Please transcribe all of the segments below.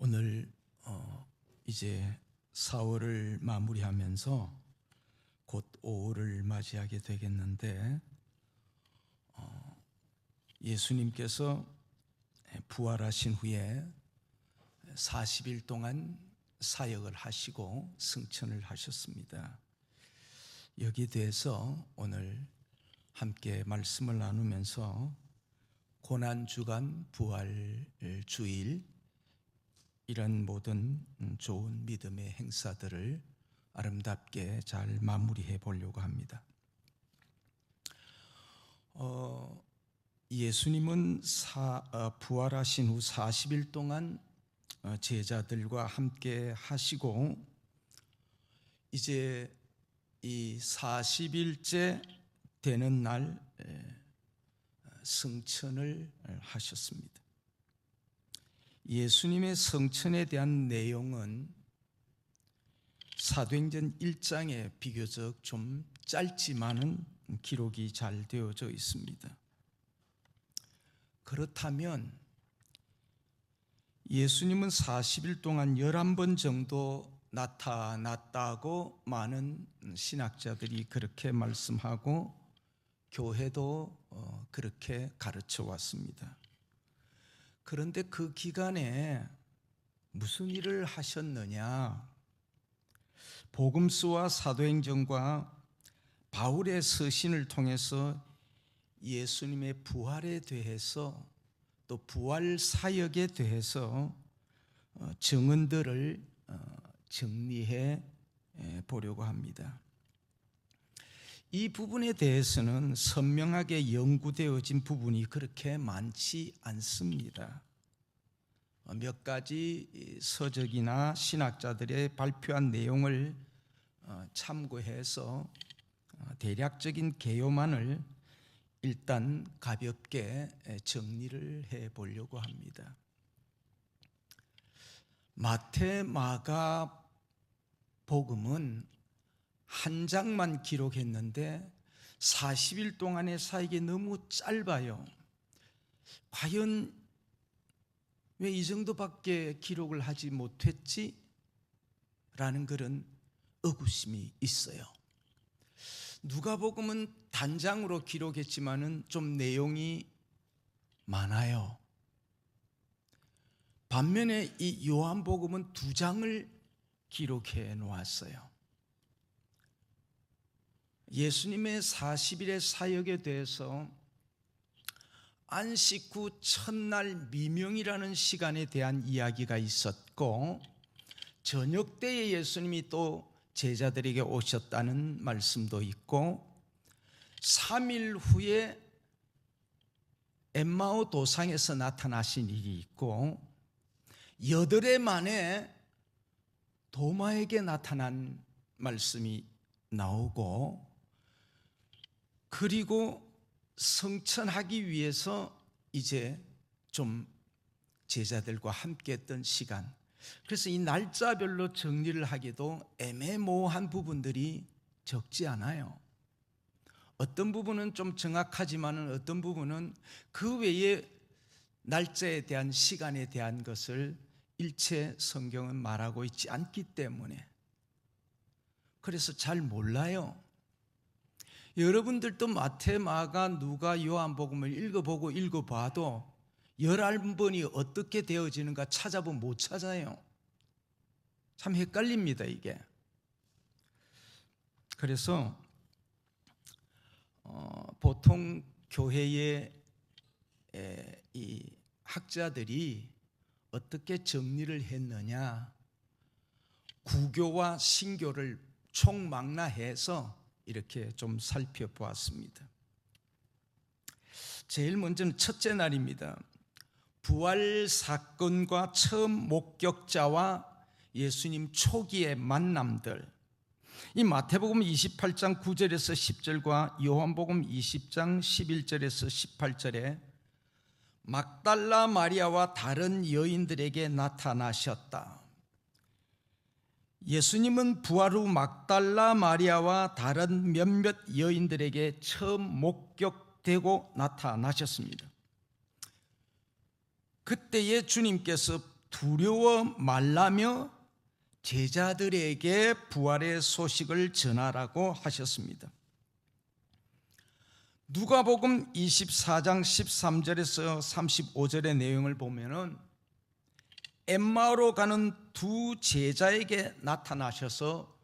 오늘 이제 4월을 마무리하면서 곧 5월을 맞이하게 되겠는데, 예수님께서 부활하신 후에 40일 동안 사역을 하시고 승천을 하셨습니다. 여기에 대해서 오늘 함께 말씀을 나누면서 고난주간 부활주일, 이런 모든 좋은 믿음의 행사들을 아름답게 잘 마무리해 보려고 합니다. 예수님은 부활하신 후 40일 동안 제자들과 함께 하시고, 이제 이 40일째 되는 날 승천을 하셨습니다. 예수님의 승천에 대한 내용은 사도행전 1장에 비교적 좀 짧지만은 기록이 잘 되어져 있습니다. 그렇다면 예수님은 40일 동안 11번 정도 나타났다고 많은 신학자들이 그렇게 말씀하고 교회도 그렇게 가르쳐 왔습니다. 그런데 그 기간에 무슨 일을 하셨느냐? 복음서와 사도행전과 바울의 서신을 통해서 예수님의 부활에 대해서, 또 부활 사역에 대해서 증언들을 정리해 보려고 합니다. 이 부분에 대해서는 선명하게 연구되어진 부분이 그렇게 많지 않습니다. 몇 가지 서적이나 신학자들의 발표한 내용을 참고해서 대략적인 개요만을 일단 가볍게 정리를 해 보려고 합니다. 마태, 마가 복음은 한 장만 기록했는데 40일 동안의 사역이 너무 짧아요. 과연 왜 이 정도밖에 기록을 하지 못했지? 라는 그런 의구심이 있어요. 누가복음은 단장으로 기록했지만은 좀 내용이 많아요. 반면에 이 요한복음은 2장을 기록해 놓았어요. 예수님의 40일의 사역에 대해서 안식 후 첫날 미명이라는 시간에 대한 이야기가 있었고, 저녁 때에 예수님이 또 제자들에게 오셨다는 말씀도 있고, 3일 후에 엠마오 도상에서 나타나신 일이 있고, 8일 만에 도마에게 나타난 말씀이 나오고, 그리고 승천하기 위해서 이제 좀 제자들과 함께 했던 시간, 그래서 이 날짜별로 정리를 하기도 애매모호한 부분들이 적지 않아요. 어떤 부분은 좀 정확하지만 어떤 부분은 그 외에 날짜에 대한, 시간에 대한 것을 일체 성경은 말하고 있지 않기 때문에 그래서 잘 몰라요. 여러분들도 마태, 마가, 누가, 요한복음을 읽어봐도 11번이 어떻게 되어지는가 찾아보면 못 찾아요. 참 헷갈립니다, 이게. 그래서 보통 교회의 이 학자들이 어떻게 정리를 했느냐, 구교와 신교를 총망라해서 이렇게 좀 살펴보았습니다. 제일 먼저는 첫째 날입니다. 부활 사건과 처음 목격자와 예수님 초기의 만남들, 이 마태복음 28장 9절에서 10절과 요한복음 20장 11절에서 18절에 막달라 마리아와 다른 여인들에게 나타나셨다. 예수님은 부활 후 막달라 마리아와 다른 몇몇 여인들에게 처음 목격되고 나타나셨습니다. 그때에 주님께서 두려워 말라며 제자들에게 부활의 소식을 전하라고 하셨습니다. 누가복음 24장 13절에서 35절의 내용을 보면은 엠마오로 가는 두 제자에게 나타나셔서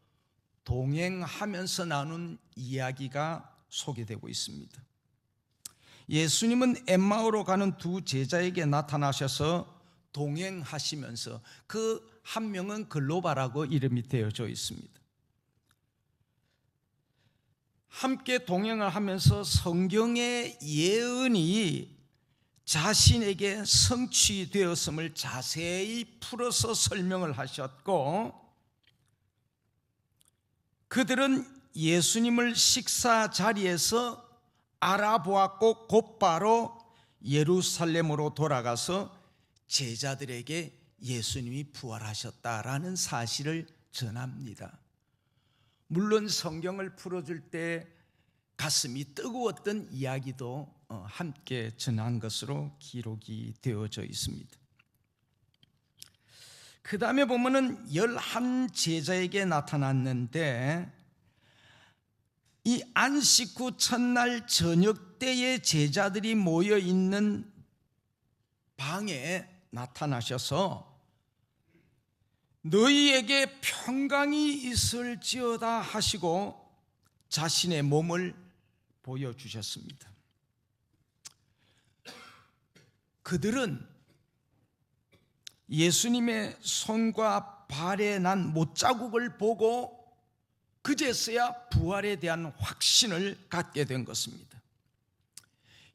동행하면서 나눈 이야기가 소개되고 있습니다. 예수님은 엠마오로 가는 두 제자에게 나타나셔서 동행하시면서 그 한 명은 글로바라고 이름이 되어져 있습니다. 함께 동행을 하면서 성경의 예언이 자신에게 성취되었음을 자세히 풀어서 설명을 하셨고, 그들은 예수님을 식사 자리에서 알아보았고 곧바로 예루살렘으로 돌아가서 제자들에게 예수님이 부활하셨다라는 사실을 전합니다. 물론 성경을 풀어줄 때 가슴이 뜨거웠던 이야기도 함께 전한 것으로 기록이 되어져 있습니다. 그 다음에 보면은 11제자에게 나타났는데, 이 안식 후 첫날 저녁 때에 제자들이 모여 있는 방에 나타나셔서 너희에게 평강이 있을지어다 하시고 자신의 몸을 보여주셨습니다. 그들은 예수님의 손과 발에 난 못자국을 보고 그제서야 부활에 대한 확신을 갖게 된 것입니다.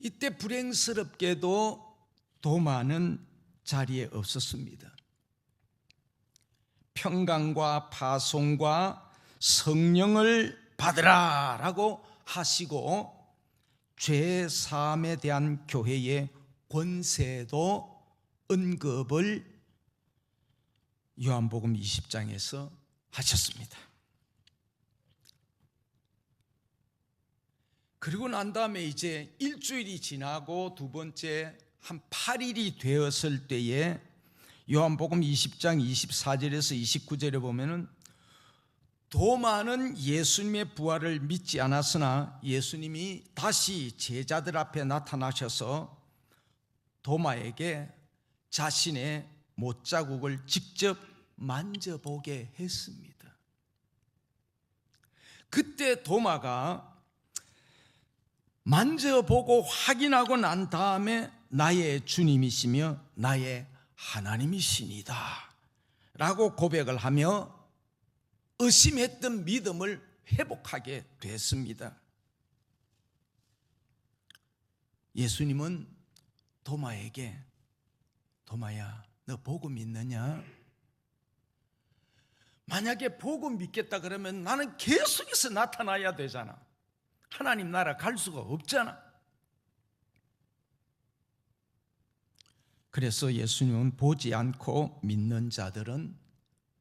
이때 불행스럽게도 도마는 자리에 없었습니다. 평강과 파송과 성령을 받으라 라고 하시고 죄 사함에 대한 교회의 권세도 언급을 요한복음 20장에서 하셨습니다. 그리고 난 다음에 이제 일주일이 지나고 두 번째 한 8일이 되었을 때에 요한복음 20장 24절에서 29절에 보면은 도마는 예수님의 부활을 믿지 않았으나 예수님이 다시 제자들 앞에 나타나셔서 도마에게 자신의 못자국을 직접 만져보게 했습니다. 그때 도마가 만져보고 확인하고 난 다음에 나의 주님이시며 나의 하나님이시니다 라고 고백을 하며 의심했던 믿음을 회복하게 됐습니다. 예수님은 도마에게 도마야, 너 보고 믿느냐? 만약에 보고 믿겠다 그러면 나는 계속해서 나타나야 되잖아. 하나님 나라 갈 수가 없잖아. 그래서 예수님은 보지 않고 믿는 자들은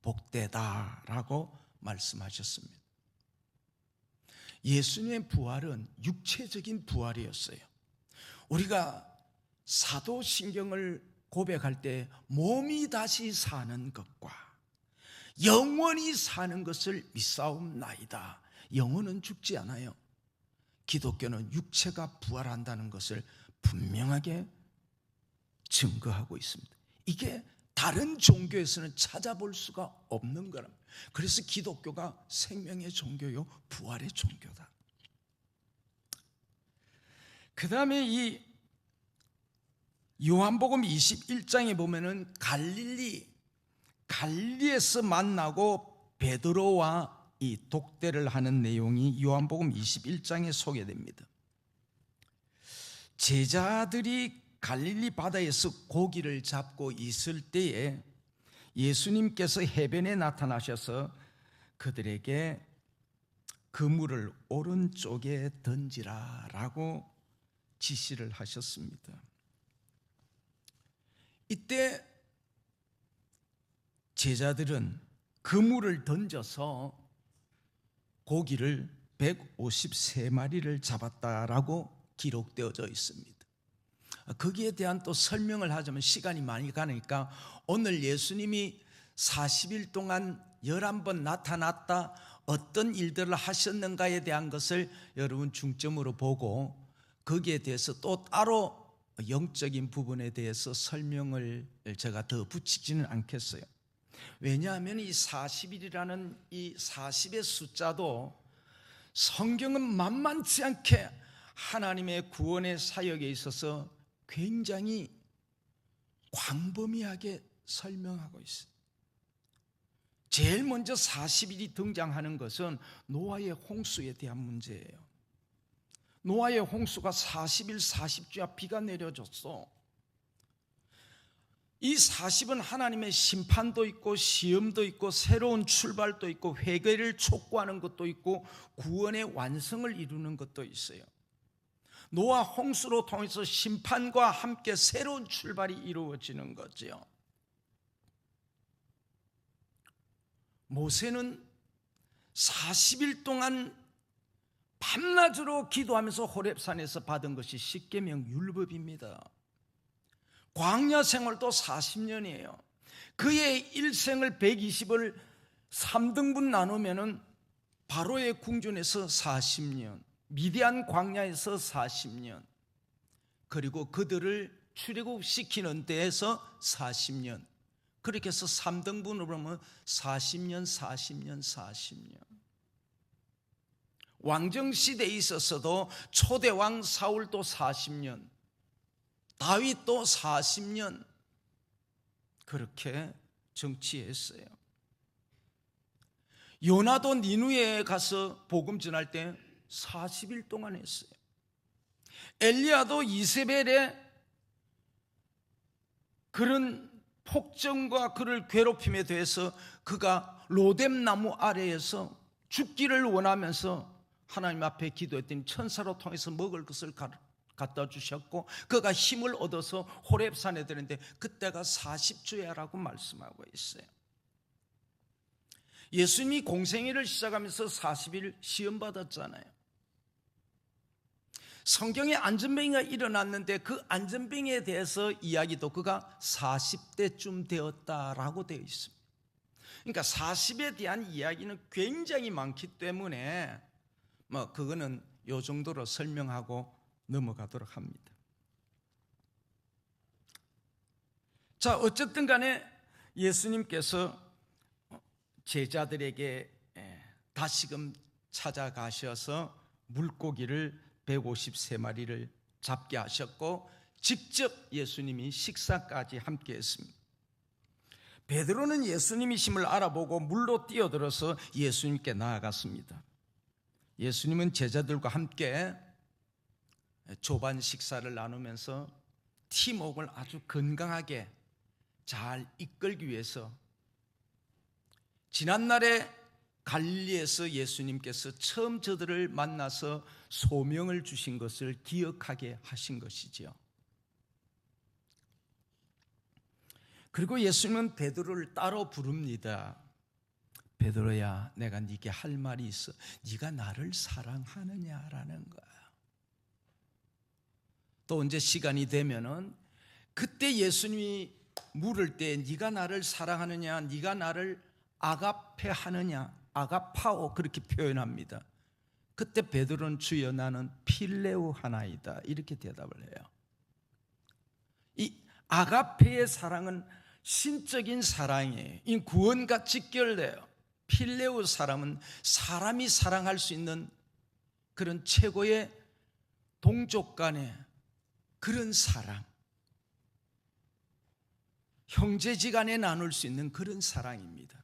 복되다라고 말씀하셨습니다. 예수님의 부활은 육체적인 부활이었어요. 우리가 사도신경을 고백할 때 몸이 다시 사는 것과 영원히 사는 것을 믿사옵나이다. 영혼은 죽지 않아요. 기독교는 육체가 부활한다는 것을 분명하게 증거하고 있습니다. 이게 다른 종교에서는 찾아볼 수가 없는 거랍니다. 그래서 기독교가 생명의 종교요, 부활의 종교다. 그 다음에 이 요한복음 21장에 보면은 갈릴리에서 만나고 베드로와 이 독대를 하는 내용이 요한복음 21장에 소개됩니다. 제자들이 갈릴리 바다에서 고기를 잡고 있을 때에 예수님께서 해변에 나타나셔서 그들에게 그물을 오른쪽에 던지라라고 지시를 하셨습니다. 이때 제자들은 그물을 던져서 고기를 153마리를 잡았다라고 기록되어져 있습니다. 거기에 대한 또 설명을 하자면 시간이 많이 가니까 오늘 예수님이 40일 동안 11번 나타났다, 어떤 일들을 하셨는가에 대한 것을 여러분 중점으로 보고 거기에 대해서 또 따로 영적인 부분에 대해서 설명을 제가 더 붙이지는 않겠어요. 왜냐하면 이 40일이라는 이 40의 숫자도 성경은 만만치 않게 하나님의 구원의 사역에 있어서 굉장히 광범위하게 설명하고 있어요. 제일 먼저 40일이 등장하는 것은 노아의 홍수에 대한 문제예요. 노아의 홍수가 40일 40주야 비가 내려졌어. 이 40은 하나님의 심판도 있고 시험도 있고 새로운 출발도 있고 회개를 촉구하는 것도 있고 구원의 완성을 이루는 것도 있어요. 노아 홍수로 통해서 심판과 함께 새로운 출발이 이루어지는 거죠. 모세는 40일 동안 밤낮으로 기도하면서 호렙산에서 받은 것이 십계명 율법입니다. 광야 생활도 40년이에요. 그의 일생을 120을 3등분 나누면은 바로의 궁전에서 40년, 미디안 광야에서 40년, 그리고 그들을 출애굽시키는 데에서 40년, 그렇게 해서 3등분으로 보면 40년, 40년, 40년. 왕정시대에 있어서도 초대왕 사울도 40년, 다윗도 40년 그렇게 정치했어요. 요나도 니누에 가서 복음 전할 때 40일 동안 했어요. 엘리야도 이세벨의 그런 폭정과 그를 괴롭힘에 대해서 그가 로뎀나무 아래에서 죽기를 원하면서 하나님 앞에 기도했더니 천사로 통해서 먹을 것을 갖다 주셨고 그가 힘을 얻어서 호렙산에 드는데 그때가 40주야라고 말씀하고 있어요. 예수님이 공생애를 시작하면서 40일 시험 받았잖아요. 성경에 안전병이가 일어났는데 그 안전병에 대해서 이야기도 그가 40대쯤 되었다라고 되어 있습니다. 그러니까 40에 대한 이야기는 굉장히 많기 때문에 그거는 요 정도로 설명하고 넘어가도록 합니다. 자, 어쨌든 간에 예수님께서 제자들에게 다시금 찾아가셔서 물고기를 153마리를 잡게 하셨고 직접 예수님이 식사까지 함께 했습니다. 베드로는 예수님이심을 알아보고 물로 뛰어들어서 예수님께 나아갔습니다. 예수님은 제자들과 함께 조반 식사를 나누면서 팀워크를 아주 건강하게 잘 이끌기 위해서 지난날에 갈릴리에서 예수님께서 처음 저들을 만나서 소명을 주신 것을 기억하게 하신 것이지요. 그리고 예수님은 베드로를 따로 부릅니다. 베드로야, 내가 네게 할 말이 있어. 네가 나를 사랑하느냐라는 거야. 또 언제 시간이 되면은 그때 예수님이 물을 때 네가 나를 사랑하느냐, 네가 나를 아가페 하느냐, 아가파오 그렇게 표현합니다. 그때 베드로는 주여 나는 필레오 하나이다 이렇게 대답을 해요. 이 아가페의 사랑은 신적인 사랑이에요. 이 구원과 직결돼요. 필레오 사람은 사람이 사랑할 수 있는 그런 최고의 동족 간의 그런 사랑, 형제지간에 나눌 수 있는 그런 사랑입니다.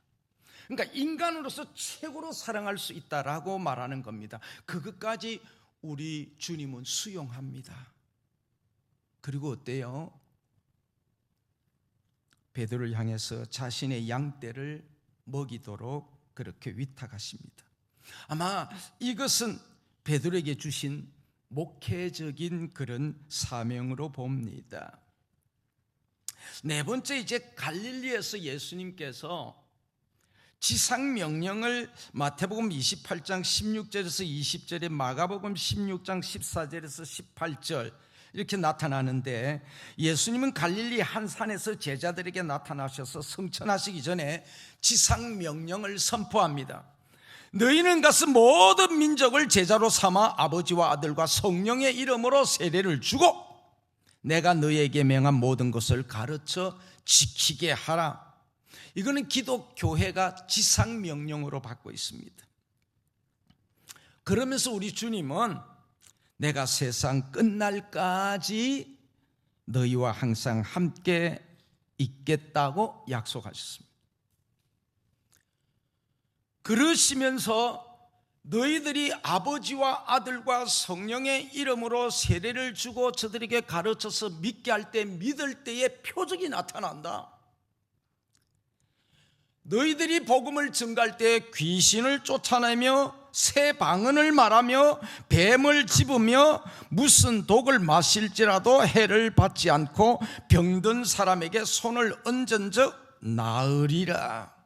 그러니까 인간으로서 최고로 사랑할 수 있다라고 말하는 겁니다. 그것까지 우리 주님은 수용합니다. 그리고 어때요? 베드로를 향해서 자신의 양떼를 먹이도록 그렇게 위탁하십니다. 아마 이것은 베드로에게 주신 목회적인 그런 사명으로 봅니다. 네 번째, 이제 갈릴리에서 예수님께서 지상명령을 마태복음 28장 16절에서 20절에 마가복음 16장 14절에서 18절 이렇게 나타나는데, 예수님은 갈릴리 한 산에서 제자들에게 나타나셔서 성천하시기 전에 지상명령을 선포합니다. 너희는 가서 모든 민족을 제자로 삼아 아버지와 아들과 성령의 이름으로 세례를 주고 내가 너희에게 명한 모든 것을 가르쳐 지키게 하라. 이거는 기독교회가 지상명령으로 받고 있습니다. 그러면서 우리 주님은 내가 세상 끝날까지 너희와 항상 함께 있겠다고 약속하셨습니다. 그러시면서 너희들이 아버지와 아들과 성령의 이름으로 세례를 주고 저들에게 가르쳐서 믿게 할 때, 믿을 때의 표적이 나타난다. 너희들이 복음을 전갈 때 귀신을 쫓아내며 새 방언을 말하며 뱀을 집으며 무슨 독을 마실지라도 해를 받지 않고 병든 사람에게 손을 얹은 적 나으리라.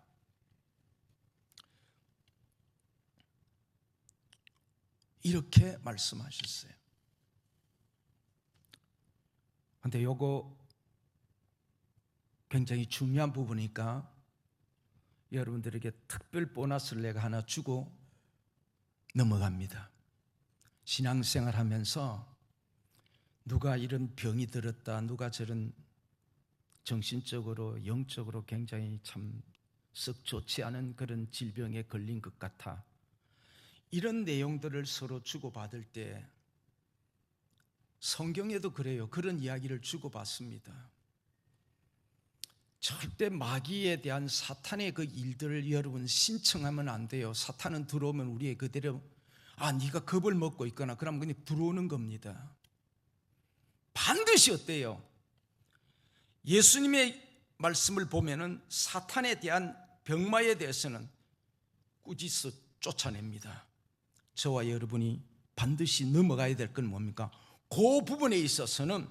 이렇게 말씀하셨어요. 근데 요거 굉장히 중요한 부분이니까 여러분들에게 특별 보너스를 내가 하나 주고 넘어갑니다. 신앙생활 하면서 누가 이런 병이 들었다, 누가 저런 정신적으로 영적으로 굉장히 참 썩 좋지 않은 그런 질병에 걸린 것 같아, 이런 내용들을 서로 주고받을 때, 성경에도 그래요. 그런 이야기를 주고받습니다. 절대 마귀에 대한 사탄의 그 일들을 여러분 신청하면 안 돼요. 사탄은 들어오면 우리의 그대로 네가 겁을 먹고 있거나 그러면 그냥 들어오는 겁니다. 반드시 어때요? 예수님의 말씀을 보면은 사탄에 대한 병마에 대해서는 꾸짖어 쫓아냅니다. 저와 여러분이 반드시 넘어가야 될 건 뭡니까? 그 부분에 있어서는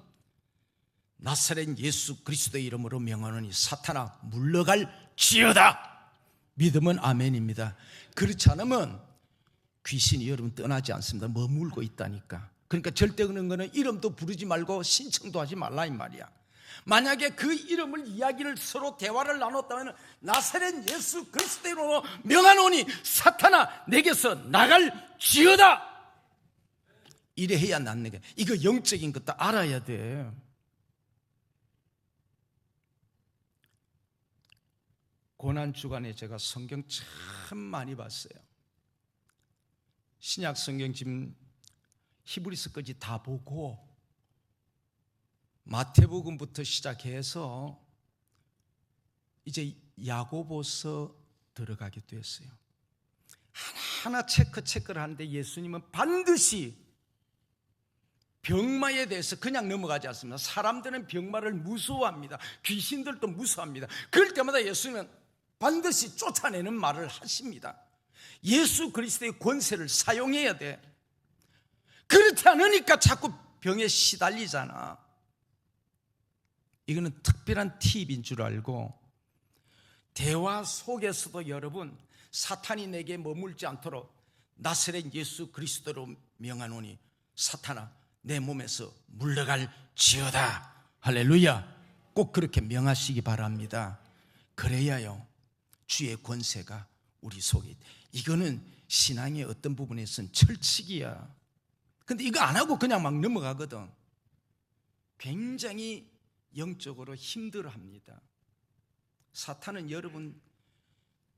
나사렛 예수 그리스도의 이름으로 명하노니 사탄아 물러갈지어다. 믿으면 아멘입니다. 그렇지 않으면 귀신이 여러분 떠나지 않습니다. 머물고 있다니까. 그러니까 절대 그런 거는 이름도 부르지 말고 신청도 하지 말라 이 말이야. 만약에 그 이름을 이야기를 서로 대화를 나눴다면 나사렛 예수 그리스도의 이름으로 명하노니 사탄아 내게서 나갈지어다. 이래 해야 낫는 게, 이거 영적인 것도 알아야 돼. 고난주간에 제가 성경 참 많이 봤어요. 신약 성경 지금 히브리서까지 다 보고 마태복음부터 시작해서 이제 야고보서 들어가게 됐어요. 하나하나 체크를 하는데 예수님은 반드시 병마에 대해서 그냥 넘어가지 않습니다. 사람들은 병마를 무서워합니다. 귀신들도 무서워합니다. 그럴 때마다 예수님은 반드시 쫓아내는 말을 하십니다. 예수 그리스도의 권세를 사용해야 돼. 그렇지 않으니까 자꾸 병에 시달리잖아. 이거는 특별한 팁인 줄 알고, 대화 속에서도 여러분 사탄이 내게 머물지 않도록 나사렛 예수 그리스도로 명하노니 사탄아 내 몸에서 물러갈지어다. 할렐루야. 꼭 그렇게 명하시기 바랍니다. 그래야요 주의 권세가 우리 속에, 이거는 신앙의 어떤 부분에서는 철칙이야. 근데 이거 안 하고 그냥 막 넘어가거든. 굉장히 영적으로 힘들어합니다. 사탄은 여러분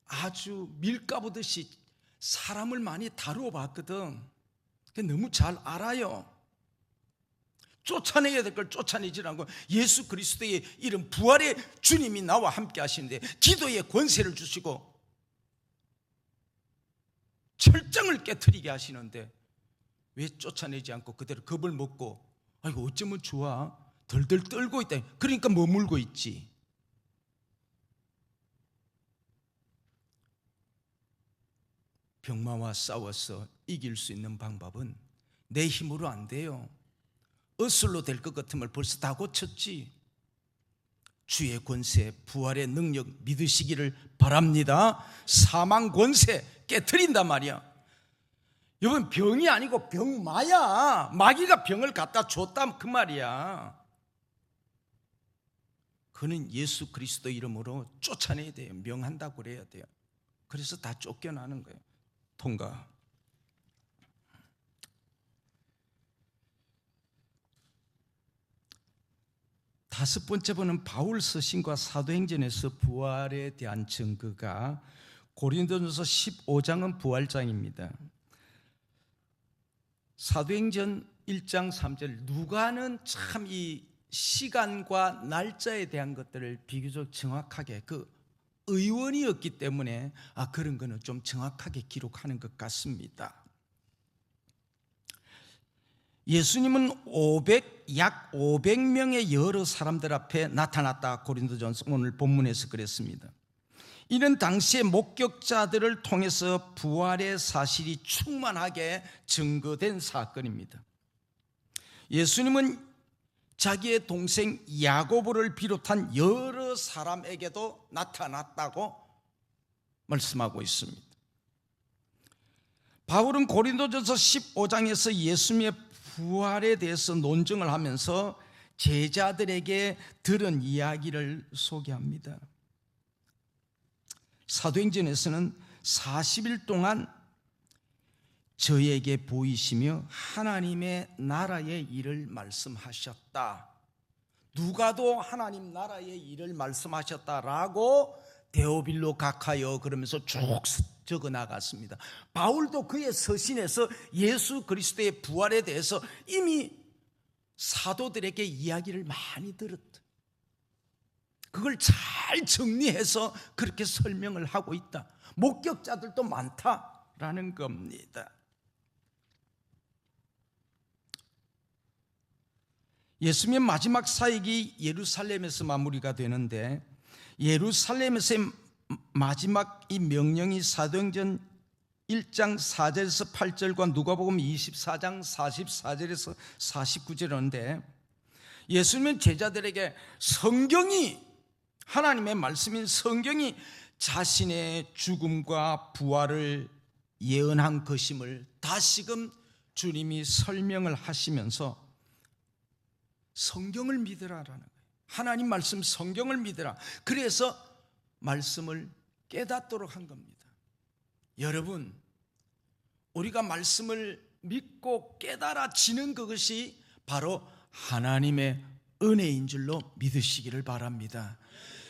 아주 밀가부듯이 사람을 많이 다루어 봤거든. 너무 잘 알아요. 쫓아내야 될 걸 쫓아내지 않고 예수 그리스도의 이름 부활의 주님이 나와 함께 하시는데 기도의 권세를 주시고 철장을 깨트리게 하시는데 왜 쫓아내지 않고 그대로 겁을 먹고 이거 어쩌면 좋아 덜덜 떨고 있다. 그러니까 머물고 있지. 병마와 싸워서 이길 수 있는 방법은 내 힘으로 안 돼요. 어슬로 될 것 같으면 벌써 다 고쳤지. 주의 권세, 부활의 능력 믿으시기를 바랍니다. 사망 권세 깨트린단 말이야. 이건 병이 아니고 병마야. 마귀가 병을 갖다 줬다 그 말이야. 그는 예수 그리스도 이름으로 쫓아내야 돼요. 명한다고 그래야 돼요. 그래서 다 쫓겨나는 거예요. 통과. 다섯 번째 번은 바울 서신과 사도행전에서 부활에 대한 증거가 고린도전서 15장은 부활장입니다. 사도행전 1장 3절 누가는 참 이 시간과 날짜에 대한 것들을 비교적 정확하게 그 의원이었기 때문에 그런 거는 좀 정확하게 기록하는 것 같습니다. 예수님은 약 500명의 여러 사람들 앞에 나타났다. 고린도전서 오늘 본문에서 그랬습니다. 이는 당시의 목격자들을 통해서 부활의 사실이 충만하게 증거된 사건입니다. 예수님은 자기의 동생 야고보를 비롯한 여러 사람에게도 나타났다고 말씀하고 있습니다. 바울은 고린도전서 15장에서 예수님의 부활에 대해서 논증을 하면서 제자들에게 들은 이야기를 소개합니다. 사도행전에서는 40일 동안 저에게 보이시며 하나님의 나라의 일을 말씀하셨다. 누가도 하나님 나라의 일을 말씀하셨다라고 데오빌로 각하여 그러면서 쭉 적어 나갔습니다. 바울도 그의 서신에서 예수 그리스도의 부활에 대해서 이미 사도들에게 이야기를 많이 들었다. 그걸 잘 정리해서 그렇게 설명을 하고 있다. 목격자들도 많다라는 겁니다. 예수님의 마지막 사역이 예루살렘에서 마무리가 되는데 예루살렘에서의 마지막 이 명령이 사도행전 1장 4절에서 8절과 누가복음 24장 44절에서 49절인데 예수님은 제자들에게 성경이 하나님의 말씀인 성경이 자신의 죽음과 부활을 예언한 것임을 다시금 주님이 설명을 하시면서 성경을 믿으라라는 거예요. 하나님 말씀 성경을 믿으라. 그래서 말씀을 깨닫도록 한 겁니다. 여러분, 우리가 말씀을 믿고 깨달아지는 그것이 바로 하나님의 은혜인 줄로 믿으시기를 바랍니다.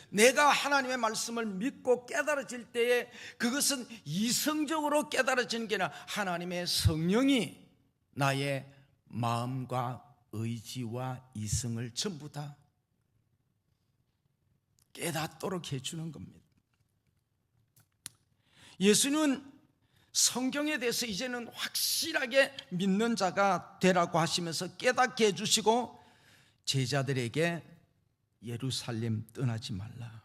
내가 하나님의 말씀을 믿고 깨달아질 때에 그것은 이성적으로 깨달아지는 게 아니라 하나님의 성령이 나의 마음과 의지와 이성을 전부 다 깨닫도록 해주는 겁니다. 예수님은 성경에 대해서 이제는 확실하게 믿는 자가 되라고 하시면서 깨닫게 해주시고 제자들에게 예루살렘 떠나지 말라.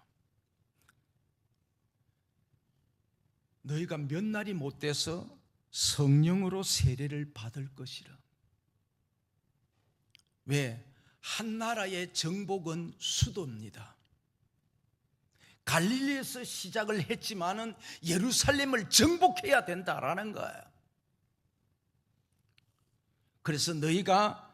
너희가 몇 날이 못 돼서 성령으로 세례를 받을 것이라. 왜? 한 나라의 정복은 수도입니다. 갈릴리에서 시작을 했지만은 예루살렘을 정복해야 된다라는 거예요. 그래서 너희가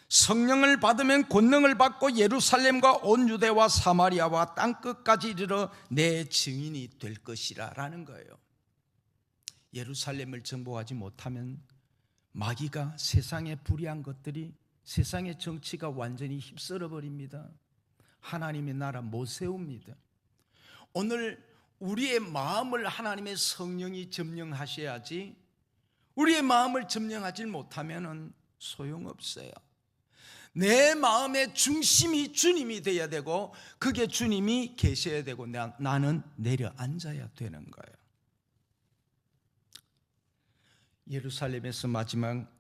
성령을 받으면 권능을 받고 예루살렘과 온 유대와 사마리아와 땅끝까지 이르러 내 증인이 될 것이라 라는 거예요. 예루살렘을 정복하지 못하면 마귀가 세상의 불의한 것들이 세상의 정치가 완전히 휩쓸어 버립니다. 하나님의 나라 못 세웁니다. 오늘 우리의 마음을 하나님의 성령이 점령하셔야지 우리의 마음을 점령하지 못하면 소용없어요. 내 마음의 중심이 주님이 되어야 되고 그게 주님이 계셔야 되고 나는 내려앉아야 되는 거예요. 예루살렘에서 마지막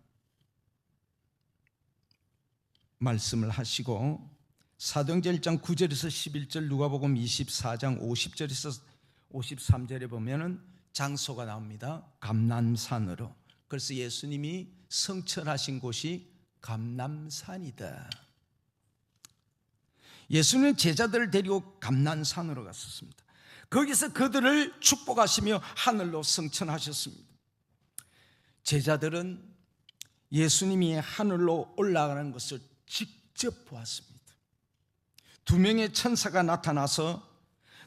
말씀을 하시고 사도행전 1장 9절에서 11절 누가복음 24장 50절에서 53절에 보면은 장소가 나옵니다. 감람산으로. 그래서 예수님이 성천하신 곳이 감람산이다. 예수님은 제자들을 데리고 감람산으로 갔었습니다. 거기서 그들을 축복하시며 하늘로 성천하셨습니다. 제자들은 예수님이 하늘로 올라가는 것을 직접 보았습니다. 2명의 천사가 나타나서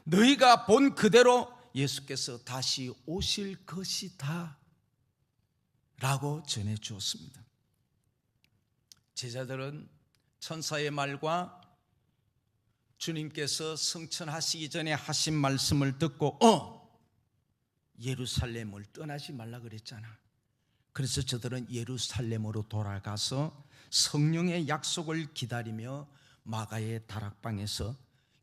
너희가 본 그대로 예수께서 다시 오실 것이다 라고 전해 주었습니다. 제자들은 천사의 말과 주님께서 승천하시기 전에 하신 말씀을 듣고 예루살렘을 떠나지 말라 그랬잖아. 그래서 저들은 예루살렘으로 돌아가서 성령의 약속을 기다리며 마가의 다락방에서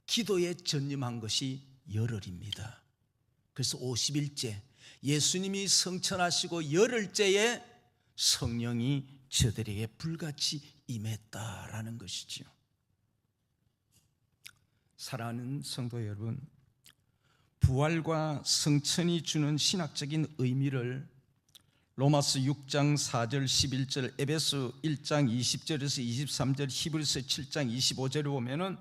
기도에 전념한 것이 열흘입니다. 그래서 50일째 예수님이 성천하시고 열흘째에 성령이 저들에게 불같이 임했다라는 것이지요. 사랑하는 성도 여러분, 부활과 성천이 주는 신학적인 의미를 로마서 6장 4절 11절, 에베소 1장 20절에서 23절, 히브리서 7장 25절을 보면은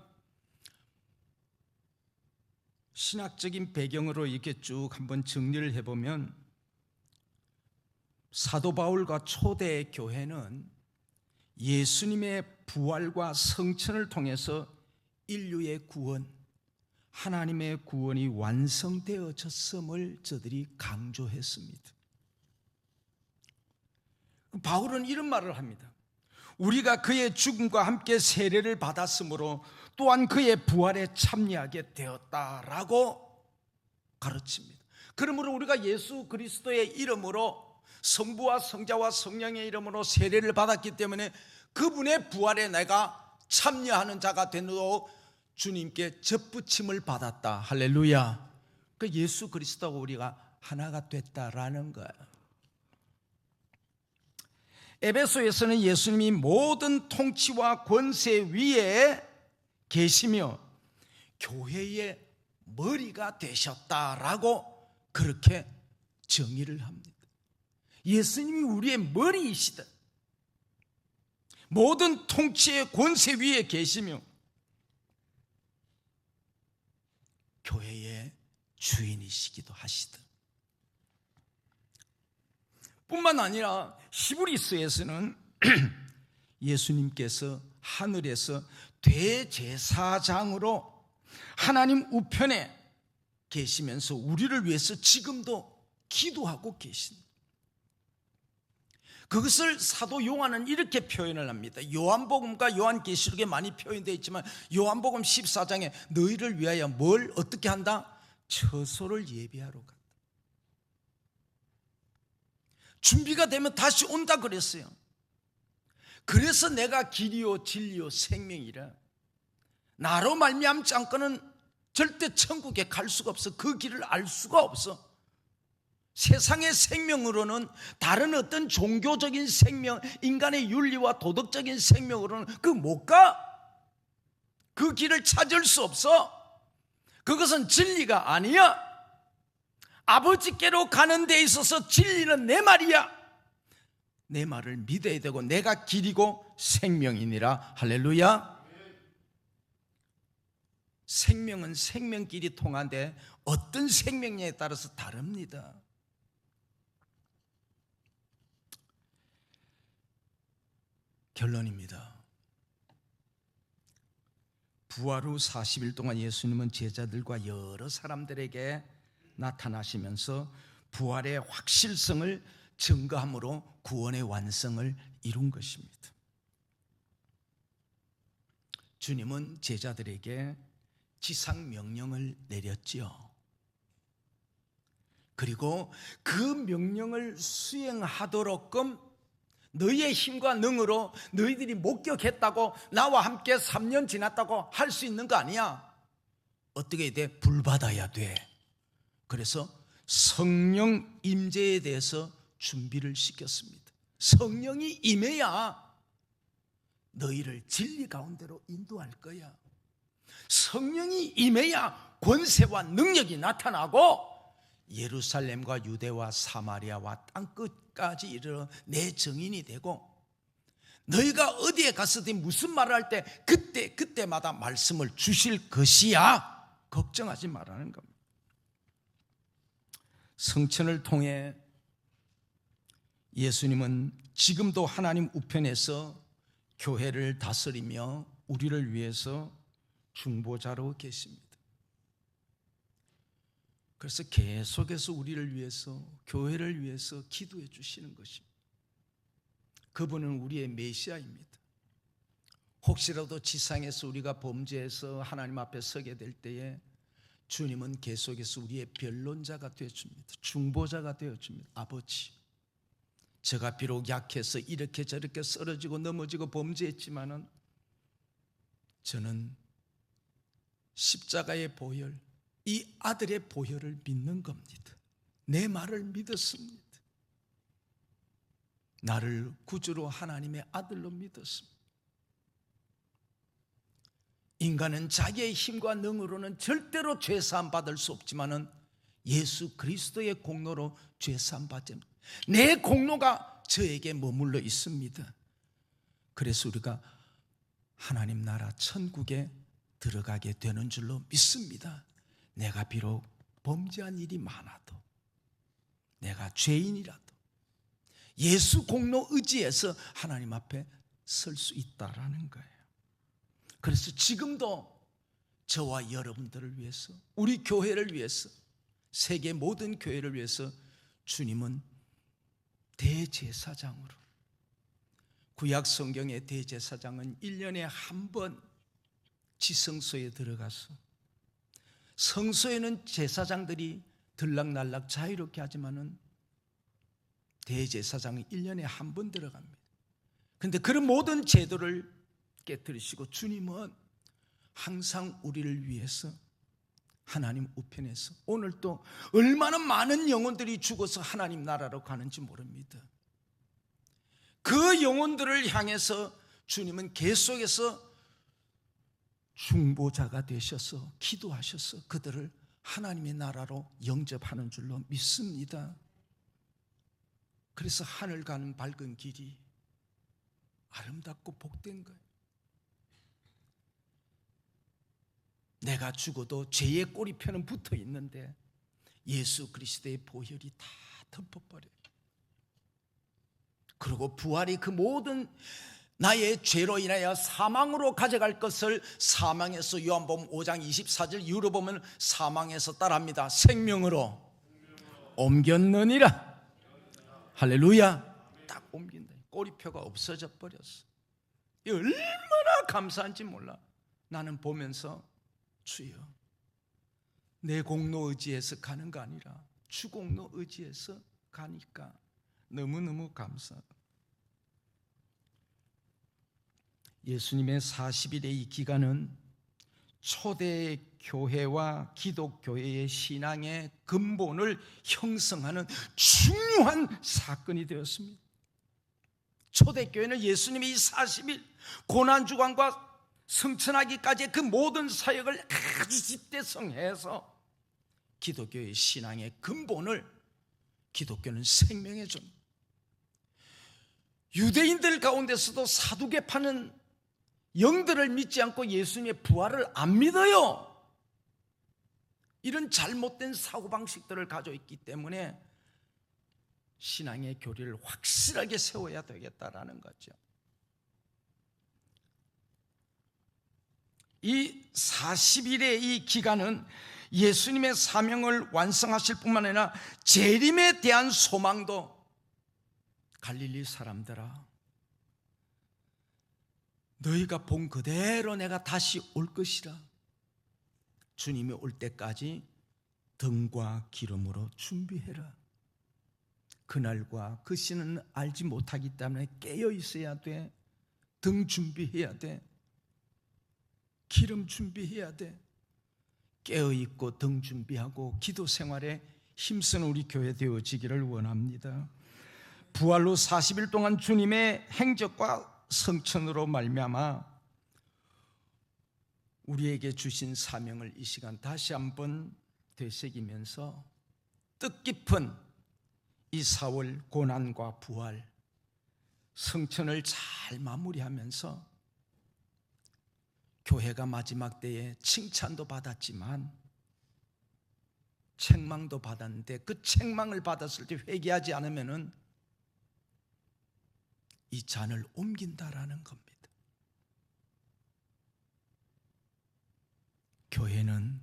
신학적인 배경으로 이렇게 쭉 한번 정리를 해보면, 사도 바울과 초대 교회는 예수님의 부활과 성천을 통해서 인류의 구원, 하나님의 구원이 완성되어졌음을 저들이 강조했습니다. 바울은 이런 말을 합니다. 우리가 그의 죽음과 함께 세례를 받았으므로 또한 그의 부활에 참여하게 되었다라고 가르칩니다. 그러므로 우리가 예수 그리스도의 이름으로, 성부와 성자와 성령의 이름으로 세례를 받았기 때문에 그분의 부활에 내가 참여하는 자가 되도록 주님께 접붙임을 받았다. 할렐루야. 그 예수 그리스도하고 우리가 하나가 됐다라는 거예요. 에베소에서는 예수님이 모든 통치와 권세 위에 계시며 교회의 머리가 되셨다라고 그렇게 정의를 합니다. 예수님이 우리의 머리이시다. 모든 통치의 권세 위에 계시며 교회의 주인이시기도 하시다. 뿐만 아니라 히브리서에서는 예수님께서 하늘에서 대제사장으로 하나님 우편에 계시면서 우리를 위해서 지금도 기도하고 계신다. 그것을 사도 요한은 이렇게 표현을 합니다. 요한복음과 요한계시록에 많이 표현되어 있지만 요한복음 14장에 너희를 위하여 뭘 어떻게 한다? 처소를 예비하러 간다. 준비가 되면 다시 온다 그랬어요. 그래서 내가 길이요 진리요 생명이라, 나로 말미암지 않고는 절대 천국에 갈 수가 없어. 그 길을 알 수가 없어. 세상의 생명으로는, 다른 어떤 종교적인 생명, 인간의 윤리와 도덕적인 생명으로는 그 못 가. 그 길을 찾을 수 없어. 그것은 진리가 아니야. 아버지께로 가는 데 있어서 진리는 내 말이야. 내 말을 믿어야 되고 내가 길이고 생명이니라. 할렐루야. 생명은 생명끼리 통한데 어떤 생명량에 따라서 다릅니다. 결론입니다. 부활 후 40일 동안 예수님은 제자들과 여러 사람들에게 나타나시면서 부활의 확실성을 증거함으로 구원의 완성을 이룬 것입니다. 주님은 제자들에게 지상 명령을 내렸지요. 그리고 그 명령을 수행하도록끔 너희의 힘과 능으로 너희들이 목격했다고, 나와 함께 3년 지났다고 할 수 있는 거 아니야. 어떻게 해야 돼? 불받아야 돼. 그래서 성령 임재에 대해서 준비를 시켰습니다. 성령이 임해야 너희를 진리 가운데로 인도할 거야. 성령이 임해야 권세와 능력이 나타나고 예루살렘과 유대와 사마리아와 땅끝까지 이르러 내 증인이 되고, 너희가 어디에 갔으든 무슨 말을 할 때 그때마다 말씀을 주실 것이야. 걱정하지 말라는 겁니다. 성천을 통해 예수님은 지금도 하나님 우편에서 교회를 다스리며 우리를 위해서 중보자로 계십니다. 그래서 계속해서 우리를 위해서, 교회를 위해서 기도해 주시는 것입니다. 그분은 우리의 메시아입니다. 혹시라도 지상에서 우리가 범죄해서 하나님 앞에 서게 될 때에 주님은 계속해서 우리의 변론자가 되어줍니다. 중보자가 되어줍니다. 아버지, 제가 비록 약해서 이렇게 저렇게 쓰러지고 넘어지고 범죄했지만은 저는 십자가의 보혈, 이 아들의 보혈을 믿는 겁니다. 내 말을 믿었습니다. 나를 구주로 하나님의 아들로 믿었습니다. 인간은 자기의 힘과 능으로는 절대로 죄사함 받을 수 없지만은 예수 그리스도의 공로로 죄사함 받습니다. 내 공로가 저에게 머물러 있습니다. 그래서 우리가 하나님 나라 천국에 들어가게 되는 줄로 믿습니다. 내가 비록 범죄한 일이 많아도, 내가 죄인이라도 예수 공로 의지해서 하나님 앞에 설 수 있다라는 거예요. 그래서 지금도 저와 여러분들을 위해서, 우리 교회를 위해서, 세계 모든 교회를 위해서 주님은 대제사장으로, 구약 성경의 대제사장은 1년에 한 번 지성소에 들어가서, 성소에는 제사장들이 들락날락 자유롭게 하지만은 대제사장은 1년에 한 번 들어갑니다. 그런데 그런 모든 제도를 깨뜨리시고 주님은 항상 우리를 위해서 하나님 우편에서, 오늘 또 얼마나 많은 영혼들이 죽어서 하나님 나라로 가는지 모릅니다. 그 영혼들을 향해서 주님은 계속해서 중보자가 되셔서 기도하셔서 그들을 하나님의 나라로 영접하는 줄로 믿습니다. 그래서 하늘 가는 밝은 길이 아름답고 복된 거예요. 내가 죽어도 죄의 꼬리표는 붙어 있는데 예수 그리스도의 보혈이 다 덮어버려요. 그리고 부활이 그 모든 나의 죄로 인하여 사망으로 가져갈 것을, 사망에서 요한복음 5장 24절 이후로 보면 사망에서 따라합니다. 생명으로 옮겼느니라. 할렐루야. 딱 옮긴다. 꼬리표가 없어져 버렸어. 이 얼마나 감사한지 몰라. 나는 보면서 주여, 내 공로 의지해서 가는 거 아니라 주 공로 의지해서 가니까 너무너무 감사하다. 예수님의 40일의 이 기간은 초대 교회와 기독교회의 신앙의 근본을 형성하는 중요한 사건이 되었습니다. 초대교회는 예수님이 이 40일 고난주간과 성천하기까지의 그 모든 사역을 아주 집대성해서 기독교의 신앙의 근본을, 기독교는 생명의 종, 유대인들 가운데서도 사두개파는 영들을 믿지 않고 예수님의 부활을 안 믿어요. 이런 잘못된 사고방식들을 가지고 있기 때문에 신앙의 교리를 확실하게 세워야 되겠다라는 거죠. 이 40일의 이 기간은 예수님의 사명을 완성하실 뿐만 아니라 재림에 대한 소망도, 갈릴리 사람들아, 너희가 본 그대로 내가 다시 올 것이라. 주님이 올 때까지 등과 기름으로 준비해라. 그날과 그 시는 알지 못하기 때문에 깨어 있어야 돼. 등 준비해야 돼. 기름 준비해야 돼. 깨어있고 등 준비하고 기도 생활에 힘쓰는 우리 교회 되어지기를 원합니다. 부활로 40일 동안 주님의 행적과 성천으로 말미암아 우리에게 주신 사명을 이 시간 다시 한번 되새기면서 뜻깊은 이 4월 고난과 부활, 성천을 잘 마무리하면서 교회가 마지막 때에 칭찬도 받았지만 책망도 받았는데, 그 책망을 받았을 때 회개하지 않으면은 이 잔을 옮긴다라는 겁니다. 교회는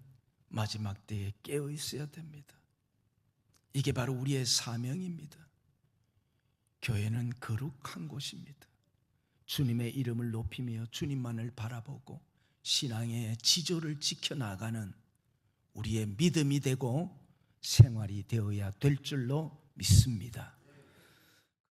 마지막 때에 깨어 있어야 됩니다. 이게 바로 우리의 사명입니다. 교회는 거룩한 곳입니다. 주님의 이름을 높이며 주님만을 바라보고 신앙의 지조를 지켜나가는 우리의 믿음이 되고 생활이 되어야 될 줄로 믿습니다.